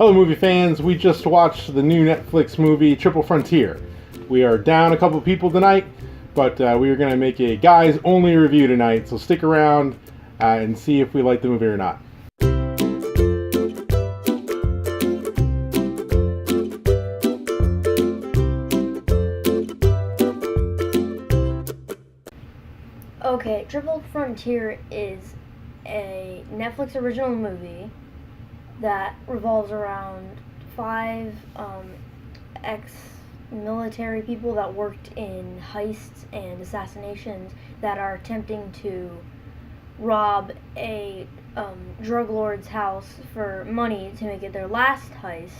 Hello, movie fans. We just watched the new Netflix movie, Triple Frontier. We are down a couple people tonight, but we are going to make a guys-only review tonight, so stick around and see if we like the movie or not. Okay, Triple Frontier is a Netflix original movie that revolves around five ex-military people that worked in heists and assassinations that are attempting to rob a drug lord's house for money to make it their last heist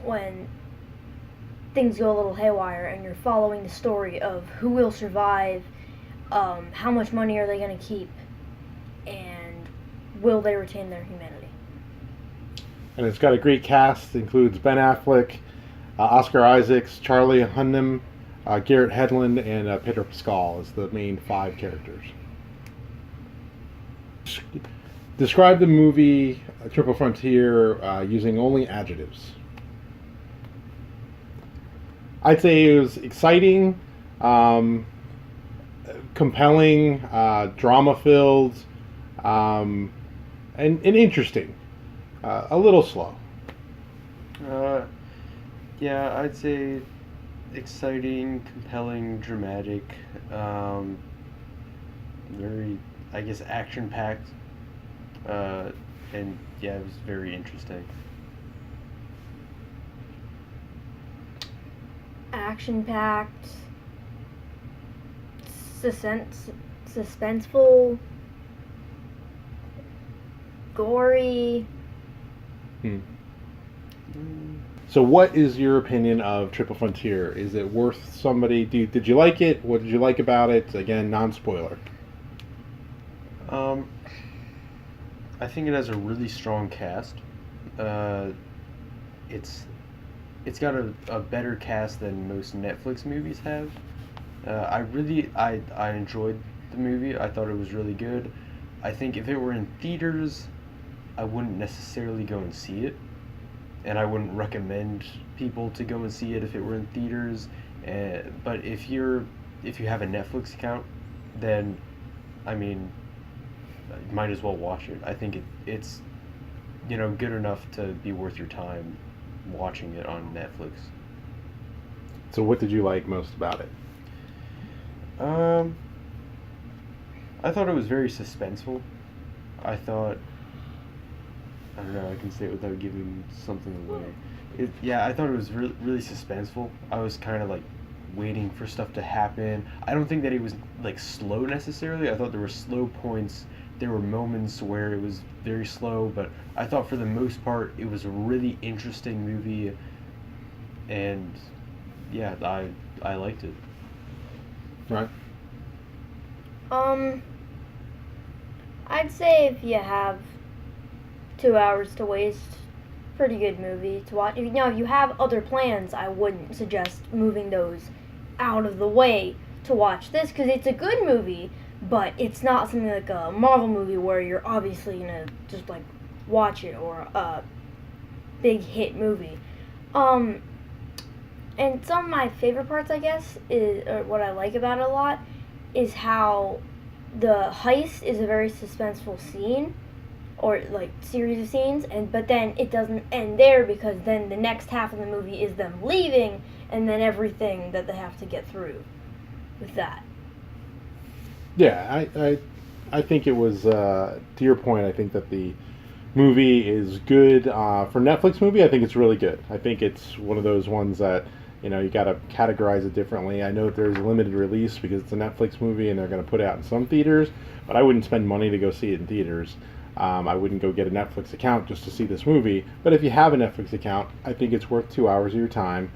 when things go a little haywire, and you're following the story of who will survive, how much money are they going to keep, and will they retain their humanity. And it's got a great cast. It includes Ben Affleck, Oscar Isaacs, Charlie Hunnam, Garrett Hedlund, and Pedro Pascal as the main five characters. Describe the movie Triple Frontier using only adjectives. I'd say it was exciting, compelling, drama-filled, and interesting. A little slow. Yeah, I'd say exciting, compelling, dramatic, very, I guess, action-packed, and yeah, it was very interesting. Action-packed, suspenseful, gory. So what is your opinion of Triple Frontier? Is it worth somebody? Did you like it? What did you like about it? Again, non-spoiler. I think it has a really strong cast. It's got a better cast than most Netflix movies have. I enjoyed the movie. I thought it was really good. I think if it were in theaters, I wouldn't necessarily go and see it, and I wouldn't recommend people to go and see it if it were in theaters. But if you have a Netflix account, then I mean, you might as well watch it. I think it's good enough to be worth your time watching it on Netflix. So what did you like most about it? I thought it was very suspenseful. I don't know, I can say it without giving something away. I thought it was really suspenseful. I was kind of like waiting for stuff to happen. I don't think that it was like slow necessarily. I thought there were slow points. There were moments where it was very slow, but I thought for the most part it was a really interesting movie, and yeah, I liked it. Right. I'd say if you have 2 hours to waste, pretty good movie to watch. If you have other plans, I wouldn't suggest moving those out of the way to watch this, because it's a good movie, but it's not something like a Marvel movie where you're obviously gonna just like watch it, or a big hit movie. And some of my favorite parts, I guess, or what I like about it a lot, is how the heist is a very suspenseful scene, or like series of scenes, but then it doesn't end there, because then the next half of the movie is them leaving, and then everything that they have to get through with that. Yeah, I think it was, to your point, I think that the movie is good. For Netflix movie, I think it's really good. I think it's one of those ones that, you got to categorize it differently. I know there's a limited release because it's a Netflix movie and they're going to put it out in some theaters, but I wouldn't spend money to go see it in theaters. I wouldn't go get a Netflix account just to see this movie. But if you have a Netflix account, I think it's worth 2 hours of your time.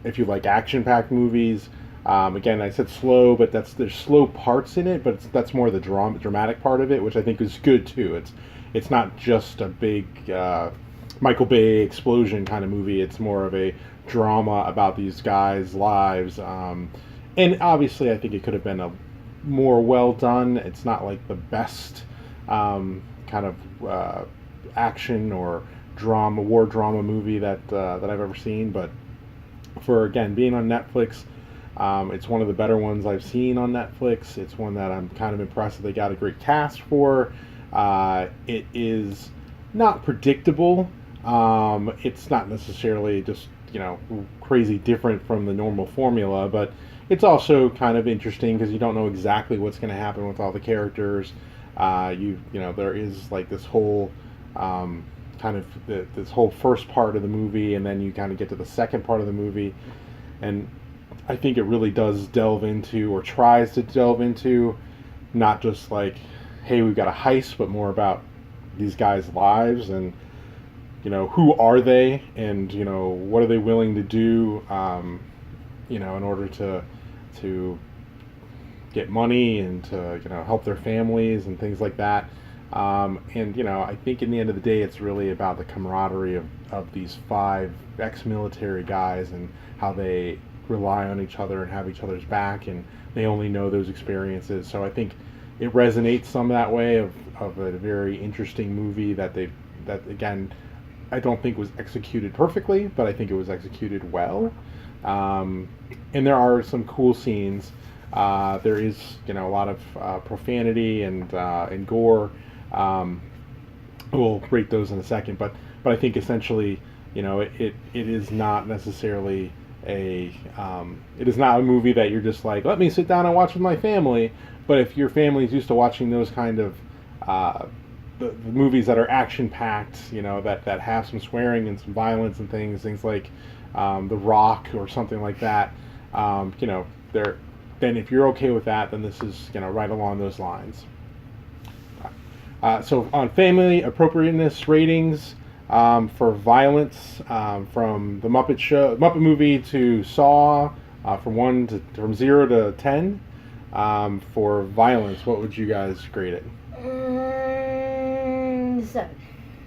If you like action-packed movies, again, I said slow, but there's slow parts in it, but that's more the dramatic part of it, which I think is good too. It's not just a big Michael Bay explosion kind of movie. It's more of a drama about these guys' lives. And obviously, I think it could have been a more well done. It's not like the best kind of action or war drama movie that I've ever seen. But for again being on Netflix, it's one of the better ones I've seen on Netflix. It's one that I'm kind of impressed that they got a great cast for. It is not predictable. It's not necessarily just crazy different from the normal formula, but it's also kind of interesting because you don't know exactly what's going to happen with all the characters. There is like this whole this whole first part of the movie, and then you kind of get to the second part of the movie, and I think it really does delve into, or tries to delve into, not just like, hey, we've got a heist, but more about these guys' lives and who are they, and what are they willing to do, in order to get money and to help their families and things like that. I think in the end of the day, it's really about the camaraderie of these 5 ex-military guys and how they rely on each other and have each other's back, and they only know those experiences. So I think it resonates some that way of a very interesting movie that again, I don't think was executed perfectly, but I think it was executed well. And there are some cool scenes. There is a lot of profanity and gore. We'll rate those in a second, but I think essentially, it is not necessarily it is not a movie that you're just like, let me sit down and watch with my family. But if your family's used to watching those kind of the movies that are action packed, that have some swearing and some violence and things like The Rock or something like that, then if you're okay with that, then this is right along those lines. So on family appropriateness ratings, for violence, from the Muppet movie to Saw, from 0 to 10, for violence, what would you guys grade it? 7.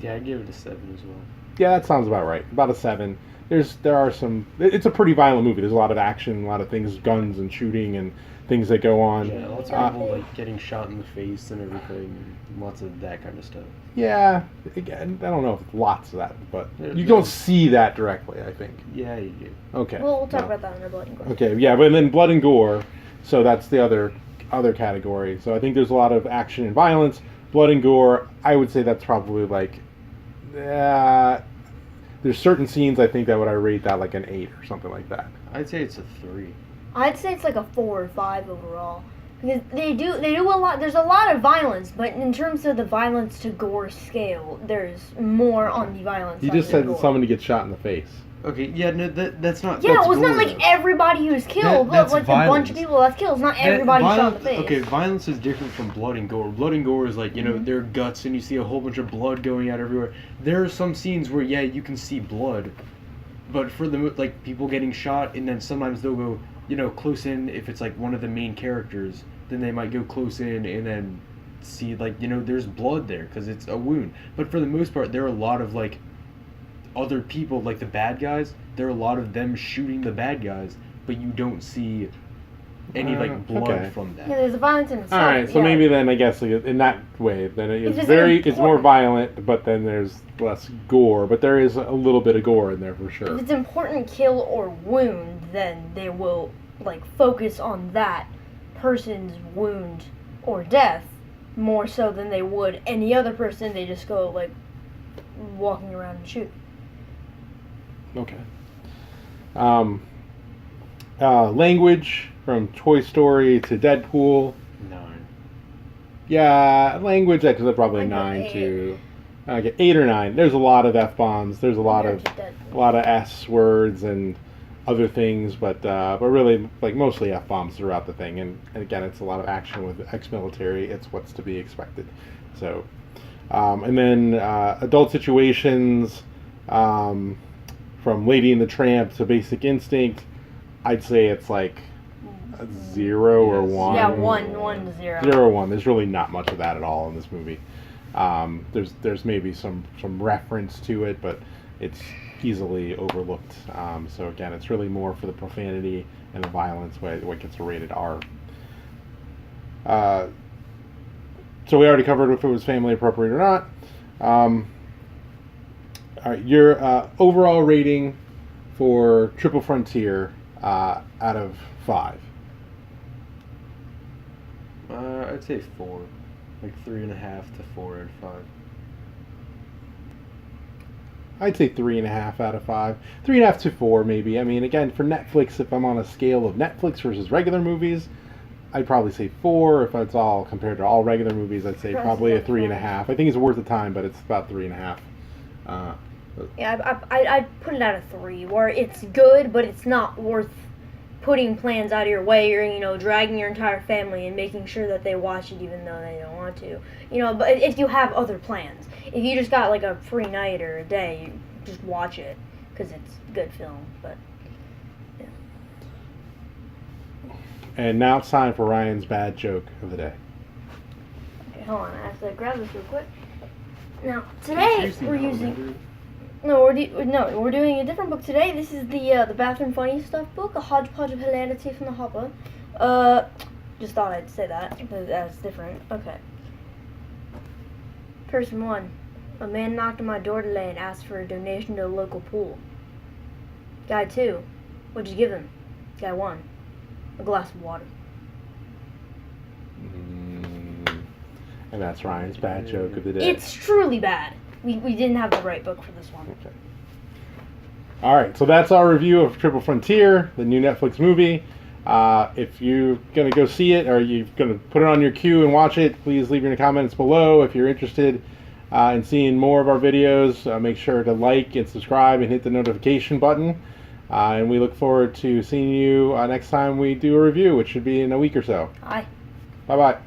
Yeah, I'd give it a 7 as well. Yeah, that sounds about right. About a 7. There are some. It's a pretty violent movie. There's a lot of action, a lot of things, guns and shooting and things that go on. Yeah, lots of people like getting shot in the face and everything, and lots of that kind of stuff. Yeah, again, I don't know if lots of that, but you don't see that directly, I think. Yeah, you do. Okay. We'll talk about that in our blood and gore. Okay, yeah, but then blood and gore, so that's the other category. So I think there's a lot of action and violence. Blood and gore, I would say that's probably like, there's certain scenes I think that would I rate that like an 8 or something like that. I'd say it's a 3. I'd say it's like a 4 or 5 overall. Because they do a lot. There's a lot of violence, but in terms of the violence to gore scale, there's more on the violence. You side just than said that gore. somebody gets shot in the face. Okay, yeah, no, that's not. Yeah, that's it was not gore, like though. everybody who's killed, That's but like violence. a bunch of people that's killed. It's not everybody shot in the face. Okay, violence is different from blood and gore. Blood and gore is like, their guts and you see a whole bunch of blood going out everywhere. There are some scenes where, yeah, you can see blood, but for the, like, people getting shot, and then sometimes they'll go, close in, if it's like one of the main characters, then they might go close in and then see, like, there's blood there because it's a wound. But for the most part, there are a lot of, like, other people, like the bad guys, there are a lot of them shooting the bad guys, but you don't see any like blood from that. Yeah, there's a violence in the All right, so maybe then I guess like, in that way, then it's more violent, but then there's less gore. But there is a little bit of gore in there for sure. If it's important kill or wound, then they will like focus on that person's wound or death more so than they would any other person. They just go like walking around and shoot. Okay. Language, from Toy Story to Deadpool. 9. Yeah, language, because that's probably Like 9 8. to 8 or 9. There's a lot of F-bombs. There's a lot of S words and other things, but really like mostly F-bombs throughout the thing. And again, it's a lot of action with ex-military. It's what's to be expected. So, and then adult situations. From Lady and the Tramp to Basic Instinct, I'd say it's like a 0 or 1. Yeah, 1 to 0. 0 or 1. There's really not much of that at all in this movie. There's maybe some reference to it, but it's easily overlooked. So again, it's really more for the profanity and the violence what gets a rated R. So we already covered if it was family appropriate or not. All right, your overall rating for Triple Frontier out of 5. I'd say 4, like 3.5 to 4 out of 5. I'd say 3.5 out of 5. 3.5 to 4, maybe. I mean, again, for Netflix, if I'm on a scale of Netflix versus regular movies, I'd probably say 4. If it's all compared to all regular movies, I'd say probably a 3.5. I think it's worth the time, but it's about 3.5. Yeah, I'd put it at a 3, where it's good, but it's not worth putting plans out of your way, or dragging your entire family and making sure that they watch it even though they don't want to. But if you have other plans, if you just got like a free night or a day, you just watch it because it's good film. But yeah. And now it's time for Ryan's bad joke of the day. Okay, hold on, I have to grab this real quick. Now today we're doing a different book today. This is the Bathroom Funny Stuff book, a hodgepodge of hilarity from the hopper. Just thought I'd say that, but that's different. Okay. Person 1. A man knocked on my door today and asked for a donation to a local pool. Guy 2. What'd you give him? Guy 1. A glass of water. And that's Ryan's bad joke of the day. It's truly bad. We didn't have the right book for this one. Okay. All right, so that's our review of Triple Frontier, the new Netflix movie. If you're going to go see it or you're going to put it on your queue and watch it, please leave your comments below. If you're interested in seeing more of our videos, make sure to like and subscribe and hit the notification button. And we look forward to seeing you next time we do a review, which should be in a week or so. Bye. Bye-bye.